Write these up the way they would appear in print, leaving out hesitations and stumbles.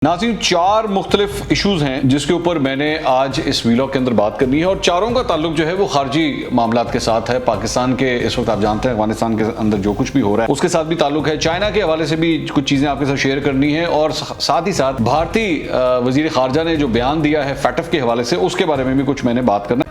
नाज़रीन, चार मुख्तलिफ इशूज़ हैं जिसके ऊपर मैंने आज इस वीलॉग के अंदर बात करनी है और चारों का ताल्लुक जो है वो खारजी मामलात के साथ है। पाकिस्तान के इस वक्त आप जानते हैं अफगानिस्तान के अंदर जो कुछ भी हो रहा है उसके साथ भी ताल्लुक है। चाइना के हवाले से भी कुछ चीज़ें आपके साथ शेयर करनी है और साथ ही साथ भारतीय वज़ीर ख़ारजा ने जो बयान दिया है फैटफ के हवाले से उसके बारे में भी कुछ मैंने बात करना है।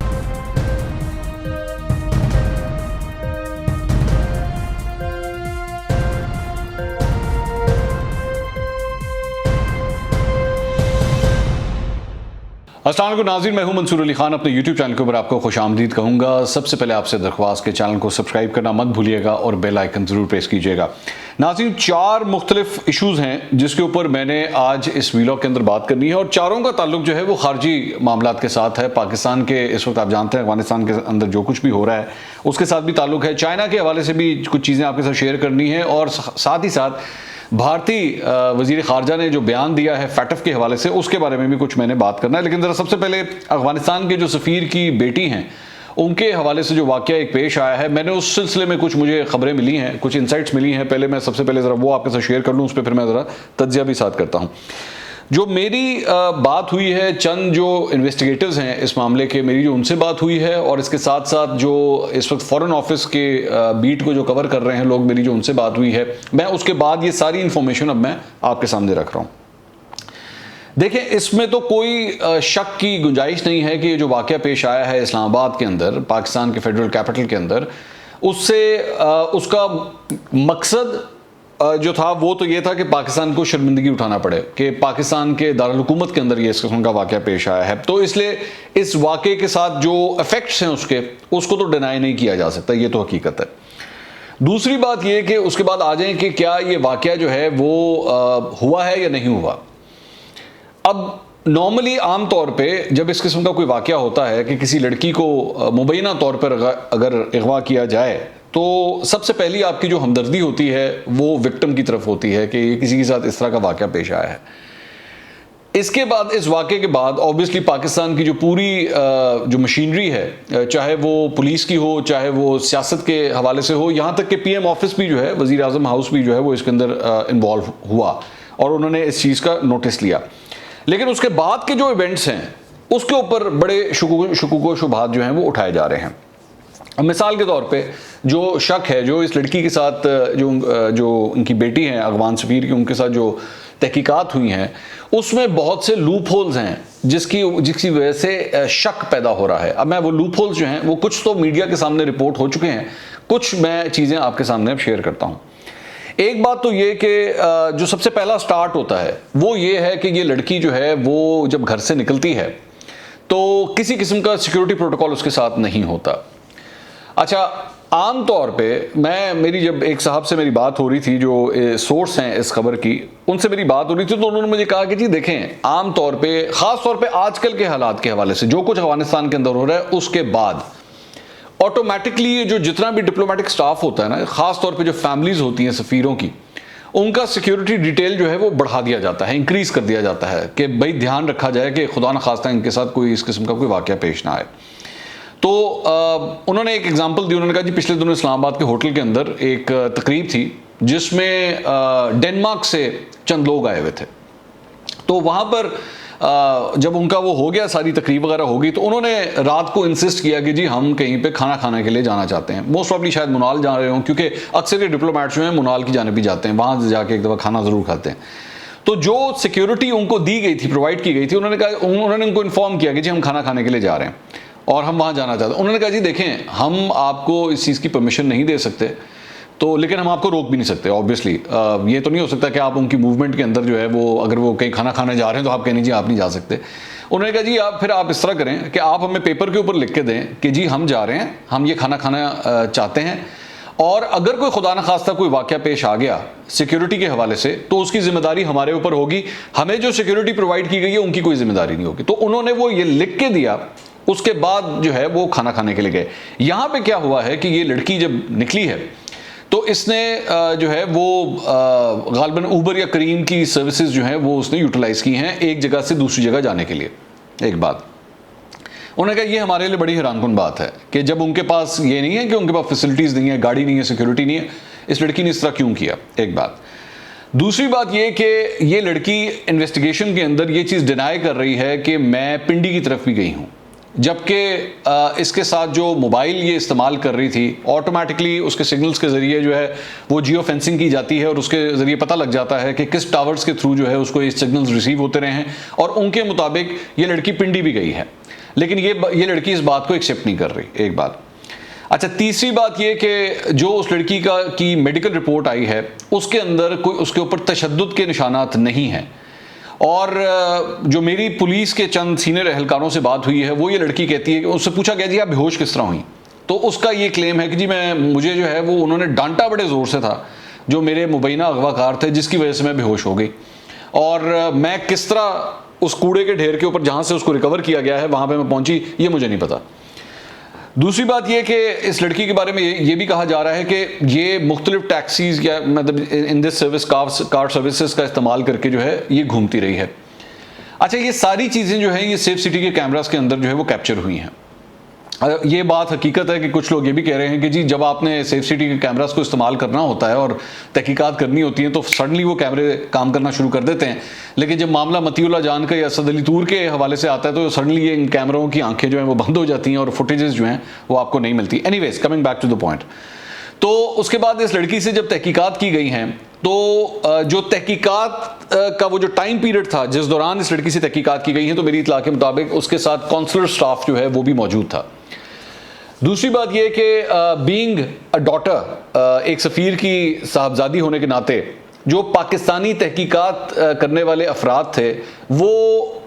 अस्सलाम वालेकुम नाज़रीन, मैं हूं मंसूर अली खान। अपने YouTube चैनल के ऊपर आपको खुश आमदीद कहूँगा। सबसे पहले आपसे दरख्वास्त के चैनल को सब्सक्राइब करना मत भूलिएगा और बेल आइकन ज़रूर प्रेस कीजिएगा। नाज़रीन, चार मुख्तलिफ इशूज़ हैं जिसके ऊपर मैंने आज इस वीलॉग के अंदर बात करनी है और चारों का ताल्लुक जो है वो खारजी मामलात के साथ है। पाकिस्तान के इस वक्त आप जानते हैं अफगानिस्तान के अंदर जो कुछ भी हो रहा है उसके साथ भी ताल्लुक है। चाइना के हवाले से भी कुछ चीज़ें आपके साथ शेयर करनी है और साथ ही साथ भारतीय वज़ीर ख़ारजा ने जो बयान दिया है फैटफ के हवाले से उसके बारे में भी कुछ मैंने बात करना है। लेकिन ज़रा सबसे पहले अफगानिस्तान के जो सफ़ीर की बेटी हैं उनके हवाले से जो वाक़या एक पेश आया है, मैंने उस सिलसिले में कुछ मुझे ख़बरें मिली हैं, कुछ इंसाइट्स मिली हैं। पहले मैं सबसे पहले ज़रा वो आपके साथ शेयर कर लूँ, उस पर फिर मैं ज़रा तज्ज़िया भी साथ करता हूँ। जो मेरी बात हुई है, चंद जो इन्वेस्टिगेटर्स हैं इस मामले के, मेरी जो उनसे बात हुई है और इसके साथ साथ जो इस वक्त फॉरेन ऑफिस के बीट को जो कवर कर रहे हैं लोग, मेरी जो उनसे बात हुई है, मैं उसके बाद ये सारी इन्फॉर्मेशन अब मैं आपके सामने रख रहा हूँ। देखें, इसमें तो कोई शक की गुंजाइश नहीं है कि ये जो वाक़या पेश आया है इस्लामाबाद के अंदर, पाकिस्तान के फेडरल कैपिटल के अंदर, उससे उसका मकसद जो था वो तो ये था कि पाकिस्तान को शर्मिंदगी उठाना पड़े कि पाकिस्तान के दारुल हुकूमत के अंदर ये इस किस्म का वाक़या पेश आया है। तो इसलिए इस वाक़े के साथ जो इफ़ेक्ट्स हैं उसको तो डिनाई नहीं किया जा सकता, ये तो हकीकत है। दूसरी बात ये कि उसके बाद आ जाएं कि क्या ये वाक़या जो है वो हुआ है या नहीं हुआ। अब नॉर्मली आम तौर पे जब इस किस्म का कोई वाक़या होता है कि किसी लड़की को मुबैना तौर पर अगर अगवा किया जाए तो सबसे पहली आपकी जो हमदर्दी होती है वो विक्टिम की तरफ होती है कि किसी के साथ इस तरह का वाक़या पेश आया है। इसके बाद, इस वाक़े के बाद ऑब्वियसली पाकिस्तान की जो पूरी जो मशीनरी है, चाहे वो पुलिस की हो, चाहे वो सियासत के हवाले से हो, यहाँ तक कि PM ऑफिस भी जो है, वज़ीर आज़म हाउस भी जो है वो इसके अंदर इन्वॉल्व हुआ और उन्होंने इस चीज़ का नोटिस लिया। लेकिन उसके बाद के जो इवेंट्स हैं उसके ऊपर बड़े शुकूक शुबहात जो हैं वो उठाए जा रहे हैं। मिसाल के तौर पे जो शक है, जो इस लड़की के साथ जो उनकी बेटी हैं अफगान सफ़ीर की, उनके साथ जो तहकीकात हुई हैं उसमें बहुत से लूप होल्स हैं जिसकी वजह से शक पैदा हो रहा है। अब मैं वो लूप होल्स जो हैं वो कुछ तो मीडिया के सामने रिपोर्ट हो चुके हैं, कुछ मैं चीज़ें आपके सामने अब शेयर करता हूँ। एक बात तो ये कि जो सबसे पहला स्टार्ट होता है वो ये है कि ये लड़की जो है वो जब घर से निकलती है तो किसी किस्म का सिक्योरिटी प्रोटोकॉल उसके साथ नहीं होता। अच्छा, आम तौर पे मेरी जब एक साहब से मेरी बात हो रही थी जो सोर्स हैं इस खबर की, उनसे मेरी बात हो रही थी तो उन्होंने मुझे कहा कि जी देखें, आम तौर पे, ख़ास तौर पे आजकल के हालात के हवाले से जो कुछ अफगानिस्तान के अंदर हो रहा है उसके बाद ऑटोमेटिकली ये जो जितना भी डिप्लोमेटिक स्टाफ होता है ना, ख़ास तौर पे जो फैमिलीज़ होती हैं सफ़ीरों की, उनका सिक्योरिटी डिटेल जो है वो बढ़ा दिया जाता है, इंक्रीज़ कर दिया जाता है कि भाई ध्यान रखा जाए कि खुदा न खास्ता इनके साथ कोई इस किस्म का कोई वाक़या पेश ना आए। तो उन्होंने एक एग्जांपल दी। उन्होंने कहा जी पिछले दिनों इस्लामाबाद के होटल के अंदर एक तकरीब थी जिसमें डेनमार्क से चंद लोग आए हुए थे। तो वहाँ पर जब उनका वो हो गया, सारी तकरीब वगैरह हो गई, तो उन्होंने रात को इंसिस्ट किया कि जी हम कहीं पे खाना खाने के लिए जाना चाहते हैं। मोस्ट प्रॉब्ली शायद मुनाल जा रहे हों, क्योंकि अक्सर ये डिप्लोमेट्स जो हैं मुनाल की जानिब भी जाते हैं, वहाँ जाके एक दफ़ा खाना ज़रूर खाते हैं। तो जो सिक्योरिटी उनको दी गई थी, प्रोवाइड की गई थी, उन्होंने उनको इन्फॉर्म किया कि जी हम खाना खाने के लिए जा रहे हैं और हम वहाँ जाना चाहते हैं। उन्होंने कहा जी देखें, हम आपको इस चीज़ की परमिशन नहीं दे सकते, तो लेकिन हम आपको रोक भी नहीं सकते ऑब्वियसली। ये तो नहीं हो सकता कि आप उनकी मूवमेंट के अंदर जो है वो, अगर वो कहीं खाना खाने जा रहे हैं तो आप कहने जी आप नहीं जा सकते। उन्होंने कहा जी फिर आप इस तरह करें कि आप हमें पेपर के ऊपर लिख के दें कि जी हम जा रहे हैं, हम ये खाना खाना चाहते हैं, और अगर कोई खुदा न खास्ता कोई वाक़या पेश आ गया सिक्योरिटी के हवाले से तो उसकी ज़िम्मेदारी हमारे ऊपर होगी, हमें जो सिक्योरिटी प्रोवाइड की गई है उनकी कोई ज़िम्मेदारी नहीं होगी। तो उन्होंने वो ये लिख के दिया। उसके बाद जो है वो खाना खाने के लिए गए। यहाँ पे क्या हुआ है कि ये लड़की जब निकली है तो इसने जो है वो गालिबन उबर या करीम की सर्विसेज जो हैं वो उसने यूटिलाइज़ की हैं एक जगह से दूसरी जगह जाने के लिए। एक बात उन्होंने कहा ये हमारे लिए बड़ी हैरानकुन बात है कि जब उनके पास ये नहीं है कि उनके पास फैसिलिटीज़ नहीं है, गाड़ी नहीं है, सिक्योरिटी नहीं है, इस लड़की ने इस तरह क्यों किया। एक बात। दूसरी बात ये कि ये लड़की इन्वेस्टिगेशन के अंदर ये चीज़ डिनाई कर रही है कि मैं पिंडी की तरफ भी गई हूँ, जबकि इसके साथ जो मोबाइल ये इस्तेमाल कर रही थी, ऑटोमेटिकली उसके सिग्नल्स के ज़रिए जो है वो जियो फेंसिंग की जाती है और उसके ज़रिए पता लग जाता है कि किस टावर्स के थ्रू जो है उसको ये सिग्नल्स रिसीव होते रहे हैं, और उनके मुताबिक ये लड़की पिंडी भी गई है। लेकिन ये लड़की इस बात को एक्सेप्ट नहीं कर रही, एक बात। अच्छा, तीसरी बात ये कि जो उस लड़की की मेडिकल रिपोर्ट आई है उसके अंदर कोई उसके ऊपर तशद्दुद के निशानात नहीं हैं, और जो मेरी पुलिस के चंद सीनियर एहलकारों से बात हुई है वो ये लड़की कहती है कि उससे पूछा गया जी आप बेहोश किस तरह हुई, तो उसका ये क्लेम है कि जी मुझे जो है वो उन्होंने डांटा बड़े ज़ोर से था जो मेरे मुबैना अगवाकार थे, जिसकी वजह से मैं बेहोश हो गई, और मैं किस तरह उस कूड़े के ढेर के ऊपर जहाँ से उसको रिकवर किया गया है वहाँ पर मैं पहुँची ये मुझे नहीं पता। दूसरी बात यह कि इस लड़की के बारे में ये भी कहा जा रहा है कि ये मुख्तलिफ टैक्सीज या मतलब in this service car services का इस्तेमाल करके जो है ये घूमती रही है। अच्छा, ये सारी चीज़ें जो हैं ये सेफ सिटी के कैमरास के अंदर जो है वो कैप्चर हुई हैं। ये बात हकीकत है कि कुछ लोग ये भी कह रहे हैं कि जी जब आपने सेफ सिटी के कैमरास को इस्तेमाल करना होता है और तहकीकात करनी होती है तो सडनली वो कैमरे काम करना शुरू कर देते हैं, लेकिन जब मामला मतीउल्लाह जान का या असद अली तूर के हवाले से आता है तो सडनली ये इन कैमरों की आंखें जो हैं वो बंद हो जाती हैं और फुटेजेस जो हैं वो आपको नहीं मिलती। Anyways, coming back to the point, तो उसके बाद इस लड़की से जब तहकीकात की गई हैं तो जो तहकीकात का वो जो टाइम पीरियड था जिस दौरान इस लड़की से तहकीकात की गई है, तो मेरी इत्तला के मुताबिक उसके साथ कौंसलर स्टाफ जो है वो भी मौजूद था। दूसरी बात यह कि बीइंग अ डॉटर, एक सफ़ीर की साहबजादी होने के नाते जो पाकिस्तानी तहकीकात करने वाले अफराद थे वो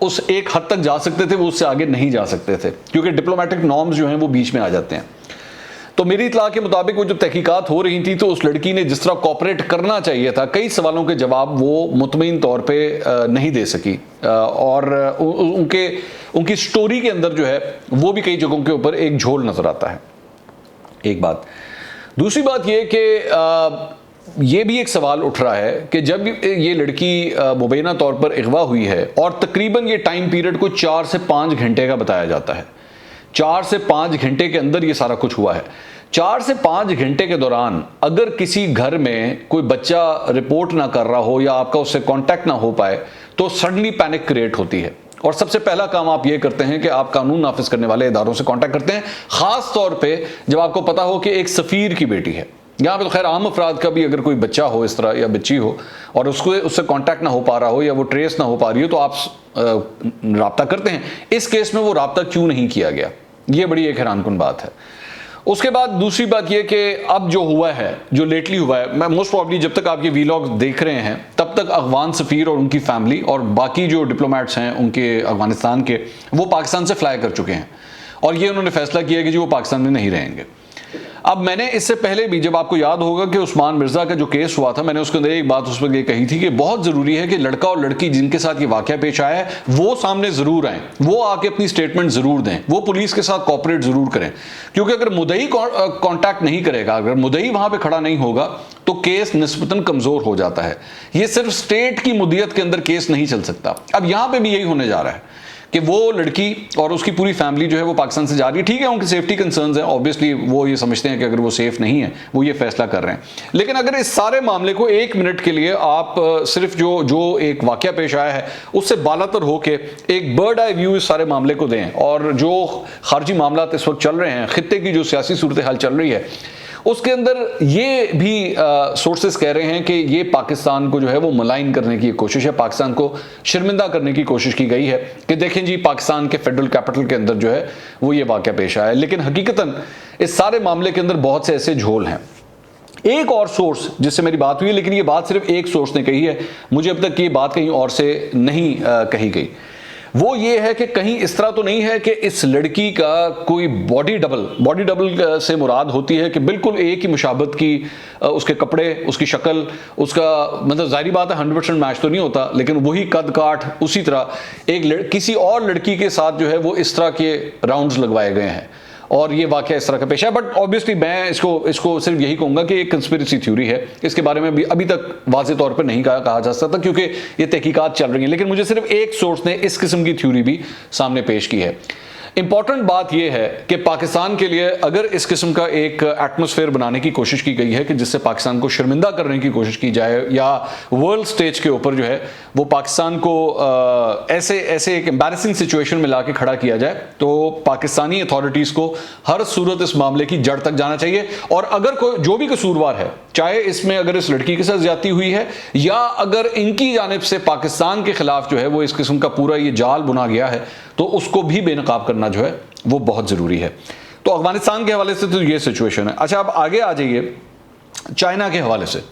उस एक हद तक जा सकते थे, वो उससे आगे नहीं जा सकते थे क्योंकि डिप्लोमेटिक नॉर्म्स जो हैं वो बीच में आ जाते हैं। तो मेरी इत्तला के मुताबिक वो जब तहकीकात हो रही थी तो उस लड़की ने जिस तरह कोऑपरेट करना चाहिए था, कई सवालों के जवाब वो मुतमईन तौर पे नहीं दे सकी, और उनकी स्टोरी के अंदर जो है वो भी कई जगहों के ऊपर एक झोल नजर आता है, एक बात। दूसरी बात ये कि ये भी एक सवाल उठ रहा है कि जब ये लड़की मुबैना तौर पर अगवा हुई है और तकरीबन ये टाइम पीरियड को 4 से 5 घंटे का बताया जाता है, 4 से 5 घंटे के अंदर ये सारा कुछ हुआ है। 4 से 5 घंटे के दौरान अगर किसी घर में कोई बच्चा रिपोर्ट ना कर रहा हो या आपका उससे कांटेक्ट ना हो पाए तो सडनली पैनिक क्रिएट होती है, और सबसे पहला काम आप ये करते हैं कि आप कानून नाफिज करने वाले इदारों से कांटेक्ट करते हैं, खास तौर पे जब आपको पता हो कि एक सफ़ीर की बेटी है। यहाँ पे तो खैर आम अफराद का भी अगर कोई बच्चा हो इस तरह या बच्ची हो और उससे कांटेक्ट ना हो पा रहा हो या वो ट्रेस ना हो पा रही हो तो आप राब्ता करते हैं। इस केस में वो राब्ता क्यों नहीं किया गया, ये बड़ी एक हैरानकुन बात है। उसके बाद दूसरी बात यह कि अब जो हुआ है, जो लेटली हुआ है, मैं मोस्ट प्रॉब्ली जब तक आप ये वीलॉग देख रहे हैं तब तक अफगान सफ़ीर और उनकी फैमिली और बाकी जो डिप्लोमेट्स हैं उनके अफगानिस्तान के, वो पाकिस्तान से फ्लाई कर चुके हैं और ये उन्होंने फैसला किया कि जी वो पाकिस्तान में नहीं रहेंगे। अब मैंने इससे पहले भी, जब आपको याद होगा कि उस्मान मिर्ज़ा का जो केस हुआ था, मैंने उसके अंदर एक बात उस पर ये कही थी कि बहुत ज़रूरी है कि लड़का और लड़की जिनके साथ ये वाक़या पेश आया है वो सामने ज़रूर आएँ, वो आके अपनी स्टेटमेंट ज़रूर दें, वो पुलिस के साथ कोऑपरेट ज़रूर करें, क्योंकि अगर मुद्दई कॉन्टैक्ट नहीं करेगा, अगर मुद्दई वहाँ पर खड़ा नहीं होगा तो केस निस्बतन कमज़ोर हो जाता है। ये सिर्फ स्टेट की मुद्दियत के अंदर केस नहीं चल सकता। अब यहाँ पर भी यही होने जा रहा है कि वो लड़की और उसकी पूरी फैमिली जो है वो पाकिस्तान से जा रही है। ठीक है, उनकी सेफ्टी कंसर्न्स हैं, ऑब्वियसली वो ये समझते हैं कि अगर वो सेफ नहीं है वो ये फैसला कर रहे हैं, लेकिन अगर इस सारे मामले को 1 मिनट के लिए आप सिर्फ जो एक वाकया पेश आया है उससे बालातर होके एक बर्ड आई व्यू इस सारे मामले को दें, और जो खारजी मामला इस वक्त चल रहे हैं, खित्ते की जो सियासी सूरत हाल चल रही है उसके अंदर ये भी सोर्सेस कह रहे हैं कि ये पाकिस्तान को जो है वो मलाइन करने की कोशिश है, पाकिस्तान को शर्मिंदा करने की कोशिश की गई है कि देखें जी पाकिस्तान के फेडरल कैपिटल के अंदर जो है वो ये वाक़या पेश आया है। लेकिन हकीकतन इस सारे मामले के अंदर बहुत से ऐसे झोल हैं। एक और सोर्स जिससे मेरी बात हुई है, लेकिन ये बात सिर्फ एक सोर्स ने कही है, मुझे अब तक ये बात कहीं और से नहीं कही गई, वो ये है कि कहीं इस तरह तो नहीं है कि इस लड़की का कोई बॉडी डबल से मुराद होती है कि बिल्कुल एक ही मुशाबत की उसके कपड़े, उसकी शक्ल, उसका मतलब ज़ाहिरी बात है 100% मैच तो नहीं होता, लेकिन वही कद काठ उसी तरह किसी और लड़की के साथ जो है वो इस तरह के राउंड्स लगवाए गए हैं और ये वाक़या इस तरह का पेश है। बट ऑब्वियसली मैं इसको सिर्फ यही कहूँगा कि एक कंस्पिरेसी थ्योरी है, इसके बारे में भी अभी तक वाज़े तौर पर नहीं कहा जा सकता क्योंकि ये तहकीकात चल रही हैं, लेकिन मुझे सिर्फ एक सोर्स ने इस किस्म की थ्योरी भी सामने पेश की है। इंपॉर्टेंट बात यह है कि पाकिस्तान के लिए अगर इस किस्म का एक एटमॉस्फेयर बनाने की कोशिश की गई है कि जिससे पाकिस्तान को शर्मिंदा करने की कोशिश की जाए या वर्ल्ड स्टेज के ऊपर जो है वो पाकिस्तान को ऐसे एक एम्बैरेसिंग सिचुएशन में लाके खड़ा किया जाए, तो पाकिस्तानी अथॉरिटीज़ को हर सूरत इस मामले की जड़ तक जाना चाहिए। और अगर कोई जो भी कसूरवार है, चाहे इसमें अगर इस लड़की के साथ ज्यादती हुई है या अगर इनकी जानिब से पाकिस्तान के खिलाफ जो है वो इस किस्म का पूरा ये जाल बुना गया है, तो उसको भी बेनकाब करना जो है वो बहुत ज़रूरी है। तो अफगानिस्तान के हवाले से तो ये सिचुएशन है। अच्छा, अब आगे आ जाइए चाइना के हवाले से।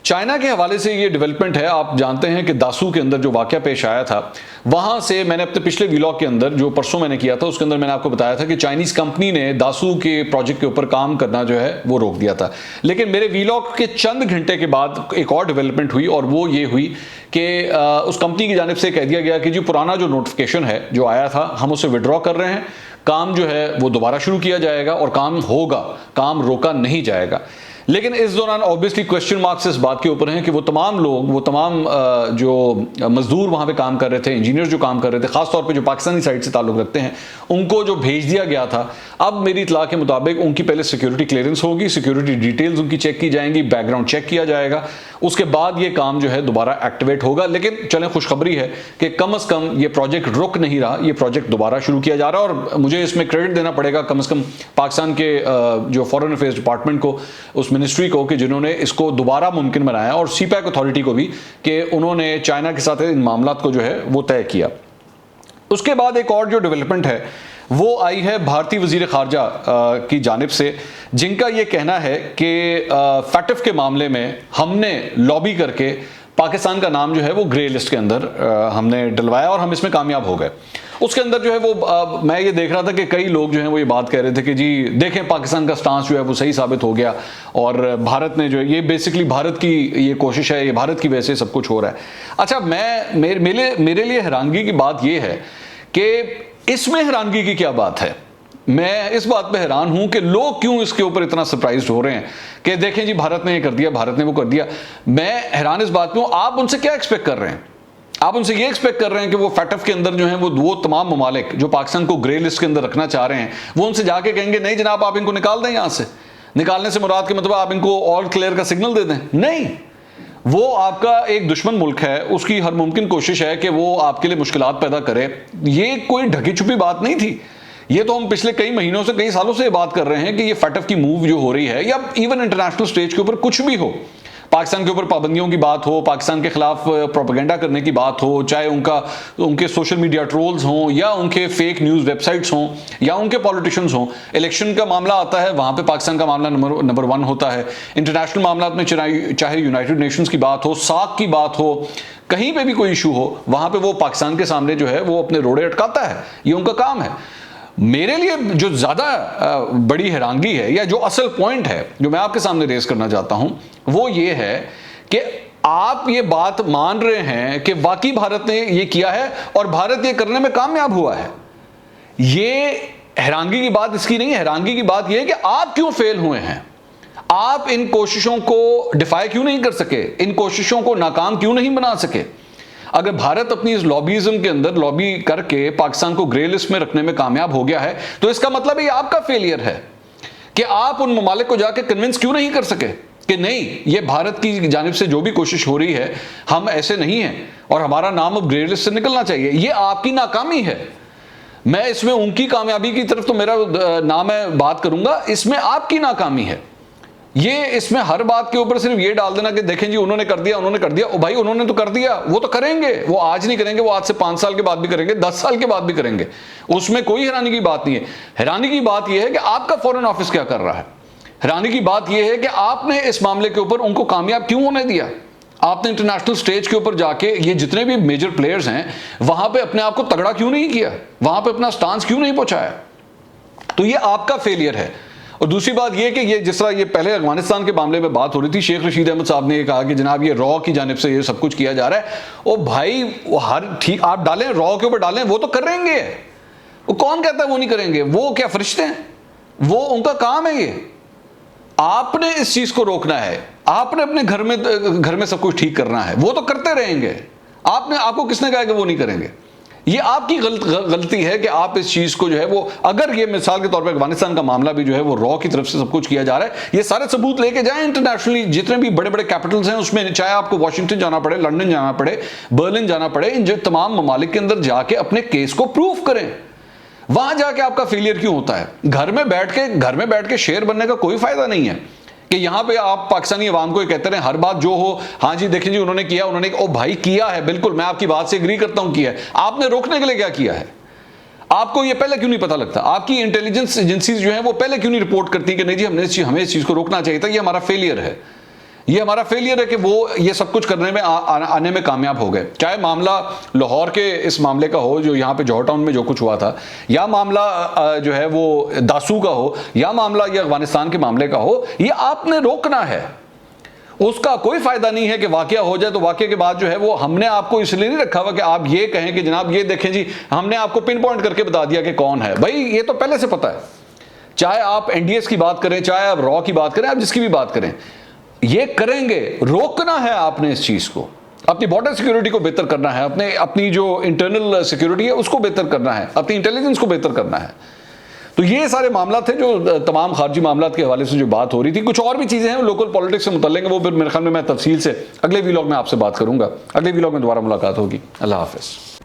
चाइना के हवाले से ये डेवलपमेंट है, आप जानते हैं कि दासू के अंदर जो वाक़या पेश आया था, वहाँ से मैंने अपने पिछले व्लॉग के अंदर जो परसों मैंने किया था उसके अंदर मैंने आपको बताया था कि चाइनीज़ कंपनी ने दासू के प्रोजेक्ट के ऊपर काम करना जो है वो रोक दिया था। लेकिन मेरे व्लॉग के चंद घंटे के बाद एक और डेवलपमेंट हुई और वो ये हुई कि उस कंपनी की जानिब से कह दिया गया कि जी पुराना जो नोटिफिकेशन है जो आया था हम उसे विड्रॉ कर रहे हैं, काम जो है वो दोबारा शुरू किया जाएगा और काम होगा, काम रोका नहीं जाएगा। लेकिन इस दौरान ऑब्वियसली क्वेश्चन मार्क्स इस बात के ऊपर हैं कि वो तमाम लोग, वो तमाम जो मजदूर वहाँ पे काम कर रहे थे, इंजीनियर जो काम कर रहे थे, खासतौर पे जो पाकिस्तानी साइड से ताल्लुक़ रखते हैं, उनको जो भेज दिया गया था, अब मेरी इतला के मुताबिक उनकी पहले सिक्योरिटी क्लियरेंस होगी, सिक्योरिटी डिटेल्स उनकी चेक की जाएंगी, बैकग्राउंड चेक किया जाएगा, उसके बाद ये काम जो है दोबारा एक्टिवेट होगा। लेकिन चलें, खुशखबरी है कि कम अज़ कम ये प्रोजेक्ट रुक नहीं रहा, ये प्रोजेक्ट दोबारा शुरू किया जा रहा है। और मुझे इसमें क्रेडिट देना पड़ेगा कम अज़ कम पाकिस्तान के जो फॉरेन अफेयर्स डिपार्टमेंट को, उस मिनिस्ट्री को, कि जिन्होंने इसको दोबारा मुमकिन बनाया, और सीपैक अथॉरिटी को भी कि उन्होंने चाइना के साथ इन मामलात को जो है वो तय किया। उसके बाद एक और जो डेवलपमेंट है वो आई है भारतीय वजीर खारजा की जानिब से, जिनका ये कहना है कि फैटफ के मामले में हमने लॉबी करके पाकिस्तान का नाम जो है वो ग्रे लिस्ट के अंदर हमने डलवाया और हम इसमें कामयाब हो गए। उसके अंदर जो है वो मैं ये देख रहा था कि कई लोग जो हैं वो ये बात कह रहे थे कि जी देखें पाकिस्तान का स्टांस जो है वो सही साबित हो गया और भारत ने जो है, ये बेसिकली भारत की ये कोशिश है, ये भारत की वजह से सब कुछ हो रहा है। अच्छा, मेरे लिए हैरानगी की बात ये है कि इसमें हैरानगी की क्या बात है। मैं इस बात पे हैरान हूं कि लोग क्यों इसके ऊपर इतना सरप्राइज्ड हो रहे हैं कि देखें जी भारत ने ये कर दिया, भारत ने वो कर दिया। मैं हैरान इस बात पे हूं, आप उनसे क्या एक्सपेक्ट कर रहे हैं? आप उनसे ये एक्सपेक्ट कर रहे हैं कि वो फैटफ के अंदर जो है वो तमाम ममालिक जो पाकिस्तान को ग्रे लिस्ट के अंदर रखना चाह रहे हैं, वो उनसे जाके कहेंगे नहीं जनाब आप इनको निकाल दें यहाँ से। निकालने से मुराद के मतलब आप इनको ऑल क्लियर का सिग्नल दे दें? नहीं, वो आपका एक दुश्मन मुल्क है, उसकी हर मुमकिन कोशिश है कि वो आपके लिए मुश्किलात पैदा करे। ये कोई ढकी छुपी बात नहीं थी, ये तो हम पिछले कई महीनों से, कई सालों से ये बात कर रहे हैं कि ये फैटफ की मूव जो हो रही है, या इवन इंटरनेशनल स्टेज के ऊपर कुछ भी हो, पाकिस्तान के ऊपर पाबंदियों की बात हो, पाकिस्तान के खिलाफ प्रोपेगेंडा करने की बात हो, चाहे उनके सोशल मीडिया ट्रोल्स हों या उनके फेक न्यूज़ वेबसाइट्स हों या उनके पॉलिटिशियंस हों, इलेक्शन का मामला आता है वहाँ पे पाकिस्तान का मामला नंबर 1 होता है। इंटरनेशनल मामला में चाहे यूनाइटेड नेशंस की बात हो, साक की बात हो, कहीं पर भी कोई इशू हो, वहाँ पर वो पाकिस्तान के सामने जो है वो अपने रोड़े अटकाता है, ये उनका काम है। मेरे लिए जो ज़्यादा बड़ी हैरानगी है या जो असल पॉइंट है जो मैं आपके सामने रेस करना चाहता हूं, वो ये है कि आप ये बात मान रहे हैं कि वाकई भारत ने ये किया है और भारत ये करने में कामयाब हुआ है। ये हैरानगी की बात इसकी नहीं है, हैरानगी की बात ये है कि आप क्यों फेल हुए हैं, आप इन कोशिशों को डिफाई क्यों नहीं कर सके, इन कोशिशों को नाकाम क्यों नहीं बना सके। अगर भारत अपनी इस लॉबीज़म के अंदर लॉबी करके पाकिस्तान को ग्रे लिस्ट में रखने में कामयाब हो गया है, तो इसका मतलब ये आपका फेलियर है कि आप उन ममालिक को जाके कन्विंस क्यों नहीं कर सके कि नहीं, ये भारत की जानिब से जो भी कोशिश हो रही है हम ऐसे नहीं हैं और हमारा नाम अब ग्रे लिस्ट से निकलना चाहिए। ये आपकी नाकामी है। मैं इसमें उनकी कामयाबी की तरफ तो मेरा नाम है बात करूंगा, इसमें आपकी नाकामी है। ये इसमें हर बात के ऊपर सिर्फ ये डाल देना कि देखें जी उन्होंने कर दिया, उन्होंने कर दिया। ओ भाई, उन्होंने तो कर दिया, वो तो करेंगे, वो आज नहीं करेंगे, वो आज से 5 साल के बाद भी करेंगे, 10 साल के बाद भी करेंगे, उसमें कोई हैरानी की बात नहीं है। हैरानी की बात यह है कि आपका फॉरेन ऑफिस क्या कर रहा है। हैरानी की बात यह है कि आपने इस मामले के ऊपर उनको कामयाब क्यों होने दिया। आपने इंटरनेशनल स्टेज के ऊपर जाके ये जितने भी मेजर प्लेयर्स हैं वहां पे अपने आप को तगड़ा क्यों नहीं किया, वहां पे अपना स्टांस क्यों नहीं पहुंचाया। तो ये आपका फेलियर है। और दूसरी बात यह कि ये जिस तरह ये पहले अफगानिस्तान के मामले में बात हो रही थी, शेख रशीद अहमद साहब ने ये कहा कि जनाब ये रॉ की जानिब से ये सब कुछ किया जा रहा है। ओ भाई, वो हर ठीक आप डालें, रॉ के ऊपर डालें, वो तो करेंगे। वो कौन कहता है वो नहीं करेंगे? वो क्या फरिश्ते हैं? वो उनका काम है। ये आपने इस चीज को रोकना है, आपने अपने घर में सब कुछ ठीक करना है। वो तो करते रहेंगे। आपको किसने कहा कि वो नहीं करेंगे? ये आपकी गलती है कि आप इस चीज को जो है वो, अगर ये मिसाल के तौर पे अफगानिस्तान का मामला भी जो है वो रॉ की तरफ से सब कुछ किया जा रहा है, ये सारे सबूत लेके जाएं इंटरनेशनली, जितने भी बड़े बड़े कैपिटल्स हैं उसमें, चाहे आपको वॉशिंगटन जाना पड़े, लंदन जाना पड़े, बर्लिन जाना पड़े, इन जो तमाम ममालिक के अंदर जाके अपने केस को प्रूव करें। वहां जाके आपका फेलियर क्यों होता है? घर में बैठ के शेर बनने का कोई फायदा नहीं है कि यहां पे आप पाकिस्तानी अवाम को ये कहते रहे हर बात जो हो, हाँ जी देखिए जी उन्होंने किया, उन्होंने, ओ भाई किया है, बिल्कुल मैं आपकी बात से एग्री करता हूं किया है, आपने रोकने के लिए क्या किया है? आपको ये पहले क्यों नहीं पता लगता? आपकी इंटेलिजेंस एजेंसीज जो है वो पहले क्यों नहीं रिपोर्ट करती कि नहीं जी हमें इस चीज को रोकना चाहिए था, ये हमारा फेलियर है, ये हमारा फेलियर है कि वो ये सब कुछ करने में आने में कामयाब हो गए। चाहे मामला लाहौर के इस मामले का हो जो यहाँ पे जौहर टाउन में जो कुछ हुआ था, या मामला जो है वो दासू का हो, या मामला ये अफगानिस्तान के मामले का हो, ये आपने रोकना है। उसका कोई फायदा नहीं है कि वाकया हो जाए तो वाकये के बाद जो है वो हमने आपको इसलिए नहीं रखा हुआ कि आप ये कहें कि जनाब ये देखें जी हमने आपको पिन पॉइंट करके बता दिया कि कौन है। भाई ये तो पहले से पता है, चाहे आप एनडीएस की बात करें, चाहे आप रॉ की बात करें, आप जिसकी भी बात करें, ये करेंगे। रोकना है आपने इस चीज को, अपनी बॉर्डर सिक्योरिटी को बेहतर करना है, अपनी जो इंटरनल सिक्योरिटी है उसको बेहतर करना है, अपनी इंटेलिजेंस को बेहतर करना है। तो ये सारे मामला थे जो तमाम खारजी मामला के हवाले से जो बात हो रही थी। कुछ और भी चीजें हैं लोकल पॉलिटिक्स से मुतल्लिक, वो फिर मेरे ख्याल में मैं तफसील से अगले व्लॉग में आपसे बात करूंगा। अगले व्लॉग में दोबारा मुलाकात होगी। अल्लाह हाफिज।